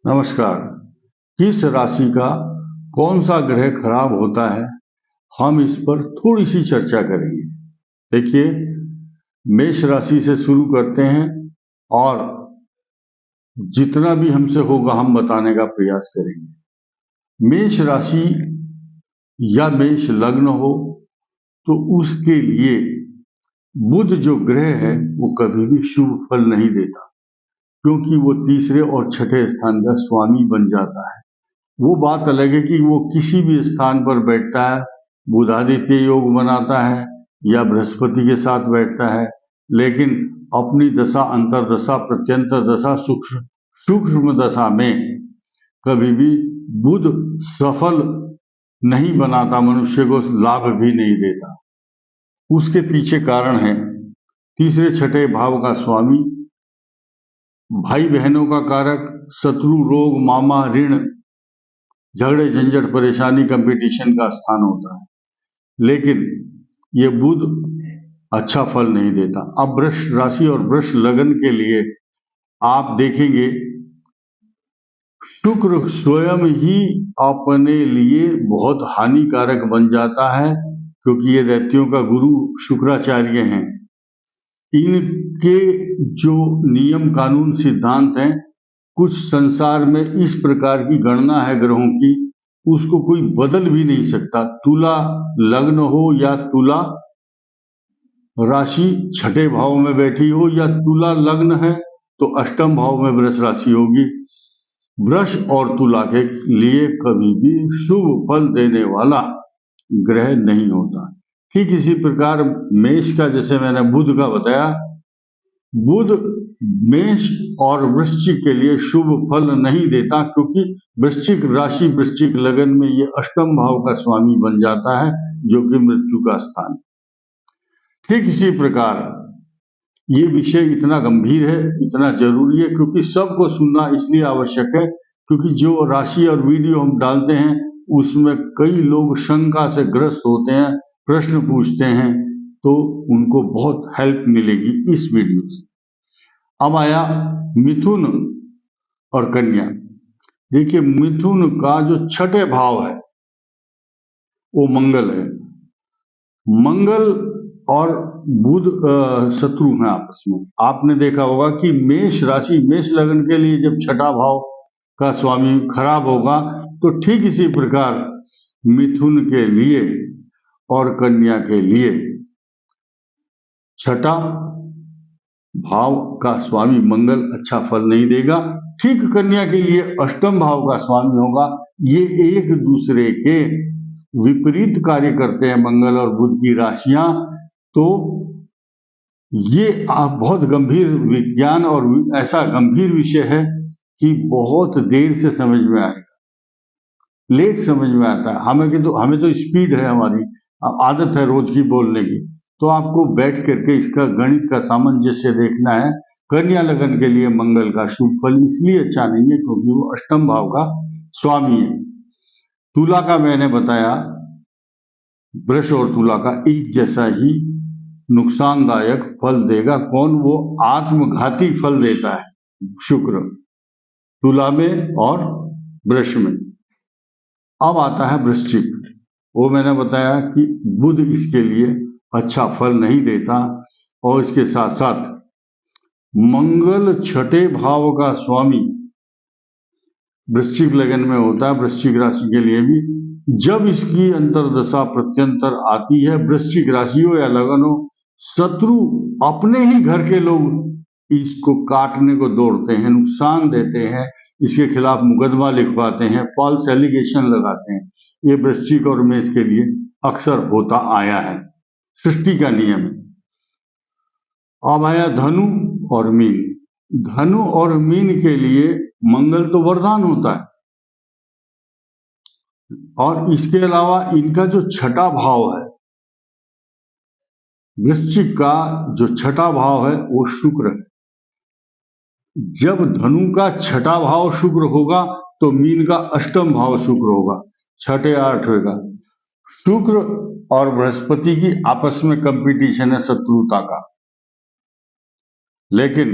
नमस्कार। किस राशि का कौन सा ग्रह खराब होता है, हम इस पर थोड़ी सी चर्चा करेंगे। देखिए, मेष राशि से शुरू करते हैं और जितना भी हमसे होगा हम बताने का प्रयास करेंगे। मेष राशि या मेष लग्न हो तो उसके लिए बुध जो ग्रह है वो कभी भी शुभ फल नहीं देता, क्योंकि वो तीसरे और छठे स्थान का स्वामी बन जाता है। वो बात अलग है कि वो किसी भी स्थान पर बैठता है, बुधादित्य योग बनाता है या बृहस्पति के साथ बैठता है, लेकिन अपनी दशा, अंतरदशा, प्रत्यंतर दशा, सूक्ष्म दशा में कभी भी बुध सफल नहीं बनाता, मनुष्य को लाभ भी नहीं देता। उसके पीछे कारण है तीसरे छठे भाव का स्वामी, भाई बहनों का कारक, शत्रु, रोग, मामा, ऋण, झगड़े, झंझट, परेशानी, कंपटीशन का स्थान होता है। लेकिन ये बुध अच्छा फल नहीं देता। अब वृष राशि और वृष लगन के लिए आप देखेंगे, शुक्र स्वयं ही अपने लिए बहुत हानिकारक बन जाता है, क्योंकि ये दैत्यों का गुरु शुक्राचार्य हैं। इनके जो नियम, कानून, सिद्धांत हैं, कुछ संसार में इस प्रकार की गणना है ग्रहों की, उसको कोई बदल भी नहीं सकता। तुला लग्न हो या तुला राशि छठे भाव में बैठी हो, या तुला लग्न है तो अष्टम भाव में वृष राशि होगी। वृष और तुला के लिए कभी भी शुभ फल देने वाला ग्रह नहीं होता। ठीक इसी प्रकार मेष का, जैसे मैंने बुध का बताया, बुध मेष और वृश्चिक के लिए शुभ फल नहीं देता, क्योंकि वृश्चिक राशि, वृश्चिक लगन में ये अष्टम भाव का स्वामी बन जाता है, जो कि मृत्यु का स्थान। ठीक इसी प्रकार ये विषय इतना गंभीर है, इतना जरूरी है, क्योंकि सबको सुनना इसलिए आवश्यक है, क्योंकि जो राशि और वीडियो हम डालते हैं उसमें कई लोग शंका से ग्रस्त होते हैं, प्रश्न पूछते हैं, तो उनको बहुत हेल्प मिलेगी इस वीडियो से। अब आया मिथुन और कन्या। देखिए, मिथुन का जो छठे भाव है वो मंगल है। मंगल और बुध शत्रु हैं आपस में। आपने देखा होगा कि मेष राशि, मेष लगन के लिए जब छठा भाव का स्वामी खराब होगा, तो ठीक इसी प्रकार मिथुन के लिए और कन्या के लिए छठा भाव का स्वामी मंगल अच्छा फल नहीं देगा। ठीक कन्या के लिए अष्टम भाव का स्वामी होगा। ये एक दूसरे के विपरीत कार्य करते हैं, मंगल और बुध की राशियां। तो ये बहुत गंभीर विज्ञान और ऐसा गंभीर विषय है कि बहुत देर से समझ में आएगा, लेट समझ में आता है। हमें तो स्पीड है, हमारी आदत है रोज की बोलने की, तो आपको बैठ करके इसका गणित का सामंजस्य देखना है। कन्या लगन के लिए मंगल का शुभ फल इसलिए अच्छा नहीं है क्योंकि वो अष्टम भाव का स्वामी है। तुला का मैंने बताया, वृष और तुला का एक जैसा ही नुकसानदायक फल देगा। कौन? वो आत्मघाती फल देता है, शुक्र, तुला में और वृष में। अब आता है वृश्चिक। वो मैंने बताया कि बुध इसके लिए अच्छा फल नहीं देता, और इसके साथ साथ मंगल छठे भाव का स्वामी वृश्चिक लगन में होता है, वृश्चिक राशि के लिए भी। जब इसकी अंतरदशा प्रत्यंतर आती है, वृश्चिक राशि हो या लगन हो, शत्रु अपने ही घर के लोग इसको काटने को दौड़ते हैं, नुकसान देते हैं, इसके खिलाफ मुकदमा लिखवाते हैं, फॉल्स एलिगेशन लगाते हैं। ये वृश्चिक और मेष के लिए अक्सर होता आया है, सृष्टि का नियम है। अब आया धनु और मीन। धनु और मीन के लिए मंगल तो वरदान होता है, और इसके अलावा इनका जो छठा भाव है, वृश्चिक का जो छठा भाव है वो शुक्र है। जब धनु का छठा भाव शुक्र होगा तो मीन का अष्टम भाव शुक्र होगा, छठे आठवें का। शुक्र और बृहस्पति की आपस में कंपटीशन है, शत्रुता का। लेकिन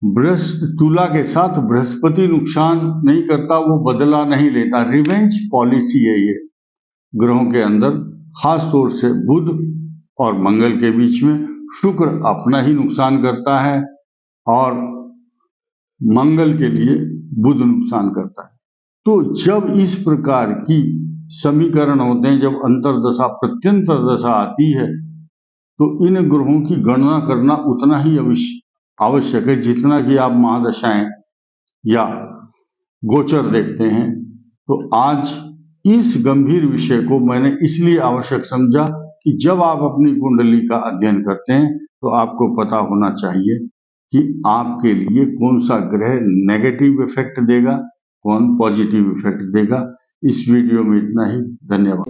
तुला के साथ बृहस्पति नुकसान नहीं करता, वो बदला नहीं लेता। रिवेंज पॉलिसी है ये ग्रहों के अंदर, खास तौर से बुध और मंगल के बीच में। शुक्र अपना ही नुकसान करता है और मंगल के लिए बुध नुकसान करता है। तो जब इस प्रकार की समीकरण होते हैं, जब अंतर्दशा प्रत्यंतर दशा आती है, तो इन ग्रहों की गणना करना उतना ही आवश्यक है जितना कि आप महादशाएं या गोचर देखते हैं। तो आज इस गंभीर विषय को मैंने इसलिए आवश्यक समझा कि जब आप अपनी कुंडली का अध्ययन करते हैं तो आपको पता होना चाहिए कि आपके लिए कौन सा ग्रह नेगेटिव इफेक्ट देगा, कौन पॉजिटिव इफेक्ट देगा। इस वीडियो में इतना ही। धन्यवाद।